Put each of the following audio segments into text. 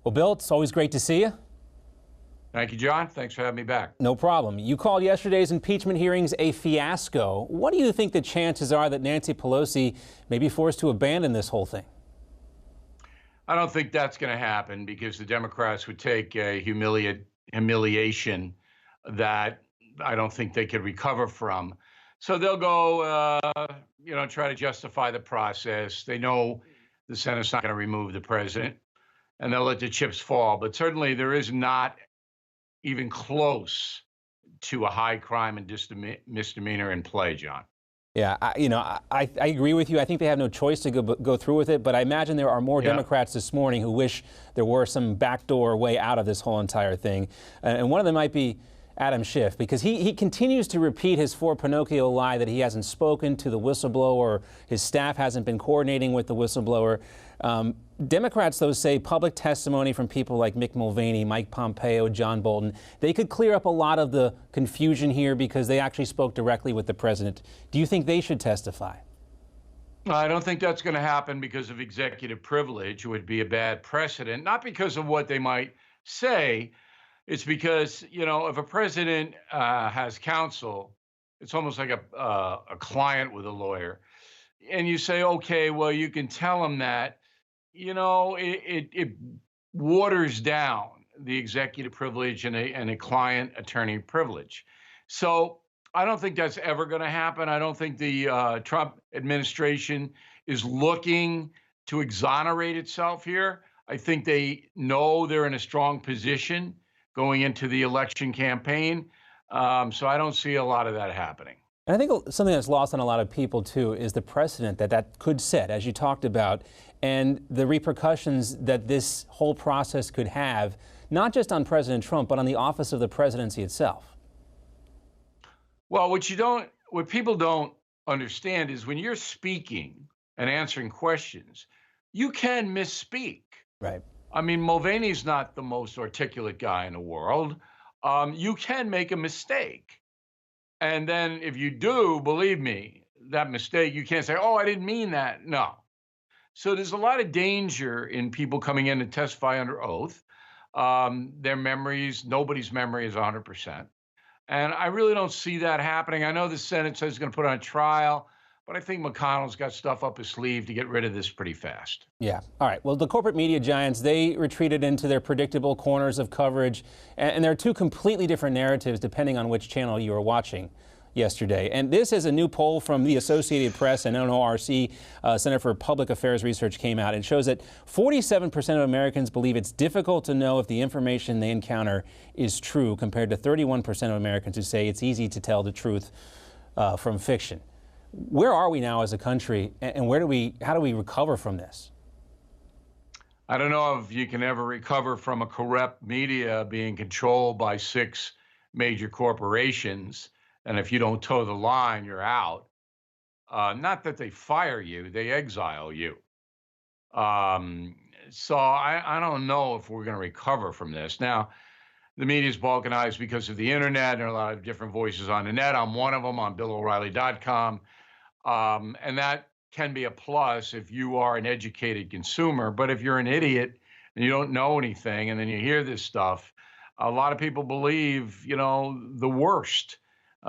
Well, Bill, it's always great to see you. Thank you, John. Thanks for having me back. No problem. You called yesterday's impeachment hearings a fiasco. What do you think the chances are that Nancy Pelosi may be forced to abandon this whole thing? I don't think that's going to happen because the Democrats would take a humiliation that I don't think they could recover from. So they'll go, try to justify the process. They know the Senate's not going to remove the president, and they'll let the chips fall. But certainly there is not even close to a high crime and misdemeanor in play, John. Yeah, I agree with you. I think they have no choice to go through with it. But I imagine there are more Democrats this morning who wish there were some backdoor way out of this whole entire thing. And one of them might be Adam Schiff, because he continues to repeat his Pinocchio lie that he hasn't spoken to the whistleblower, or his staff hasn't been coordinating with the whistleblower. Democrats, though, say public testimony from people like Mick Mulvaney, Mike Pompeo, John Bolton, they could clear up a lot of the confusion here because they actually spoke directly with the president. Do you think they should testify? I don't think that's going to happen because of executive privilege. It would be a bad precedent, not because of what they might say. It's because, if a president has counsel, it's almost like a client with a lawyer. And you say, okay, well, you can tell him that, it waters down the executive privilege and a client attorney privilege. So I don't think that's ever going to happen. I don't think the Trump administration is looking to exonerate itself here. I think they know they're in a strong position going into the election campaign. So I don't see a lot of that happening. And I think something that's lost on a lot of people, too, is the precedent that could set, as you talked about, and the repercussions that this whole process could have, not just on President Trump, but on the office of the presidency itself. Well, what people don't understand is when you're speaking and answering questions, you can misspeak. Right. I mean, Mulvaney's not the most articulate guy in the world. You can make a mistake. And then if you do, believe me, that mistake, you can't say, oh, I didn't mean that. No. So there's a lot of danger in people coming in to testify under oath. Their memories, nobody's memory is 100%. And I really don't see that happening. I know the Senate says it's going to put on a trial, but I think McConnell's got stuff up his sleeve to get rid of this pretty fast. Yeah. All right. Well, the corporate media giants, they retreated into their predictable corners of coverage. And there are two completely different narratives depending on which channel you are watching yesterday. And this is a new poll from the Associated Press and NORC, Center for Public Affairs Research, came out. It shows that 47% of Americans believe it's difficult to know if the information they encounter is true, compared to 31% of Americans who say it's easy to tell the truth from fiction. Where are we now as a country, and how do we recover from this? I don't know if you can ever recover from a corrupt media being controlled by 6 major corporations. And if you don't toe the line, you're out. Not that they fire you, they exile you. So I don't know if we're going to recover from this. Now, the media is balkanized because of the internet. There are a lot of different voices on the net. I'm one of them on BillO'Reilly.com. And that can be a plus if you are an educated consumer. But if you're an idiot and you don't know anything and then you hear this stuff, a lot of people believe, the worst.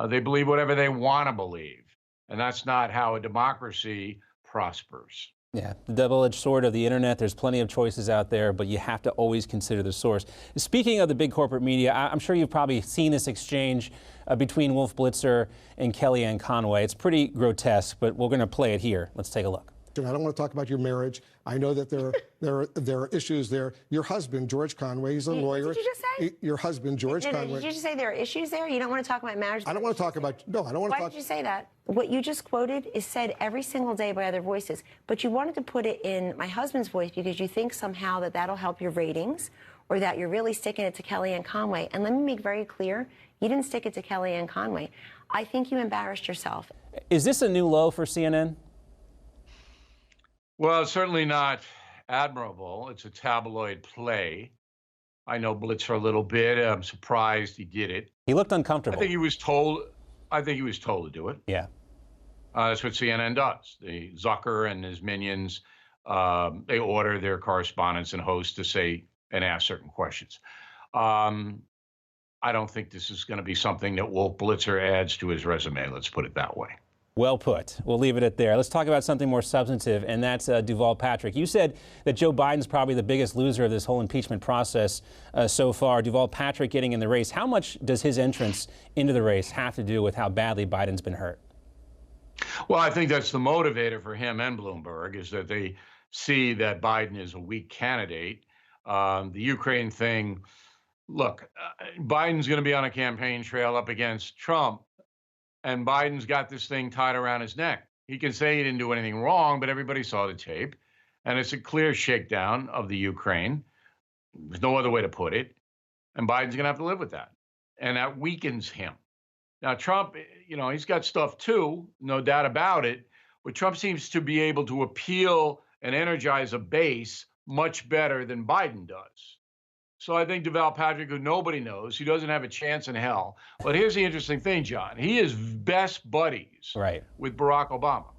They believe whatever they want to believe. And that's not how a democracy prospers. Yeah, the double-edged sword of the internet. There's plenty of choices out there, but you have to always consider the source. Speaking of the big corporate media, I'm sure you've probably seen this exchange between Wolf Blitzer and Kellyanne Conway. It's pretty grotesque, but we're going to play it here. Let's take a look. I don't want to talk about your marriage. I know that there are issues there. Your husband, George Conway, he's a lawyer. Did you just say? Your husband, George Conway. Did you just say there are issues there? You don't want to talk about marriage? I don't want to talk about. No, I don't want to talk. Why did you say that? What you just quoted is said every single day by other voices, but you wanted to put it in my husband's voice because you think somehow that that'll help your ratings, or that you're really sticking it to Kellyanne Conway. And let me make very clear, you didn't stick it to Kellyanne Conway. I think you embarrassed yourself. Is this a new low for CNN? Well, it's certainly not admirable. It's a tabloid play. I know Blitzer a little bit. I'm surprised he did it. He looked uncomfortable. I think he was told to do it. Yeah. That's what CNN does. Zucker and his minions, they order their correspondents and hosts to say and ask certain questions. I don't think this is going to be something that Wolf Blitzer adds to his resume. Let's put it that way. Well put. We'll leave it at there. Let's talk about something more substantive, and that's Duval Patrick. You said that Joe Biden's probably the biggest loser of this whole impeachment process so far. Duval Patrick getting in the race. How much does his entrance into the race have to do with how badly Biden's been hurt? Well, I think that's the motivator for him and Bloomberg, is that they see that Biden is a weak candidate. The Ukraine thing, look, Biden's going to be on a campaign trail up against Trump, and Biden's got this thing tied around his neck. He can say he didn't do anything wrong, but everybody saw the tape, and it's a clear shakedown of the Ukraine. There's no other way to put it, and Biden's going to have to live with that, and that weakens him. Now, Trump, he's got stuff too, no doubt about it, but Trump seems to be able to appeal and energize a base much better than Biden does. So I think Duval Patrick, who nobody knows, he doesn't have a chance in hell. But here's the interesting thing, John. He is best buddies with Barack Obama.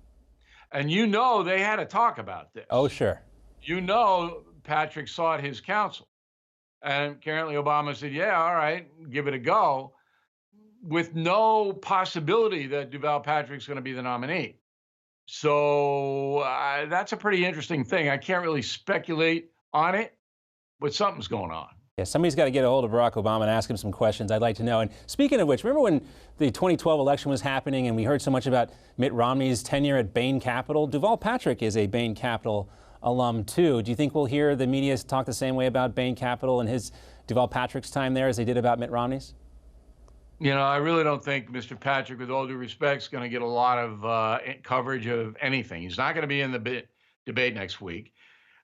And they had a talk about this. Oh, sure. Patrick sought his counsel. And apparently Obama said, yeah, all right, give it a go, with no possibility that Duval Patrick's going to be the nominee. So that's a pretty interesting thing. I can't really speculate on it, but something's going on. Yeah, somebody's got to get a hold of Barack Obama and ask him some questions. I'd like to know. And speaking of which, remember when the 2012 election was happening and we heard so much about Mitt Romney's tenure at Bain Capital? Duval Patrick is a Bain Capital alum, too. Do you think we'll hear the media talk the same way about Bain Capital and Duval Patrick's time there as they did about Mitt Romney's? I really don't think Mr. Patrick, with all due respect, is going to get a lot of coverage of anything. He's not going to be in the debate next week.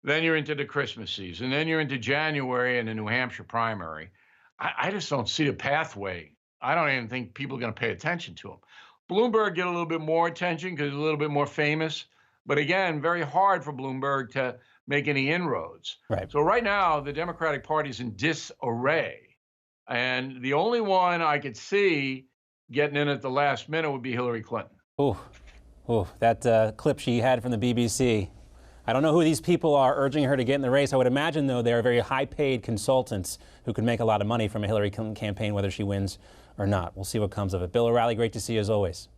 Then you're into the Christmas season. Then you're into January and the New Hampshire primary. I just don't see a pathway. I don't even think people are going to pay attention to him. Bloomberg get a little bit more attention because he's a little bit more famous. But again, very hard for Bloomberg to make any inroads. Right. So right now, the Democratic Party is in disarray. And the only one I could see getting in at the last minute would be Hillary Clinton. That clip she had from the BBC. I don't know who these people are urging her to get in the race. I would imagine, though, they're very high-paid consultants who could make a lot of money from a Hillary Clinton campaign, whether she wins or not. We'll see what comes of it. Bill O'Reilly, great to see you as always.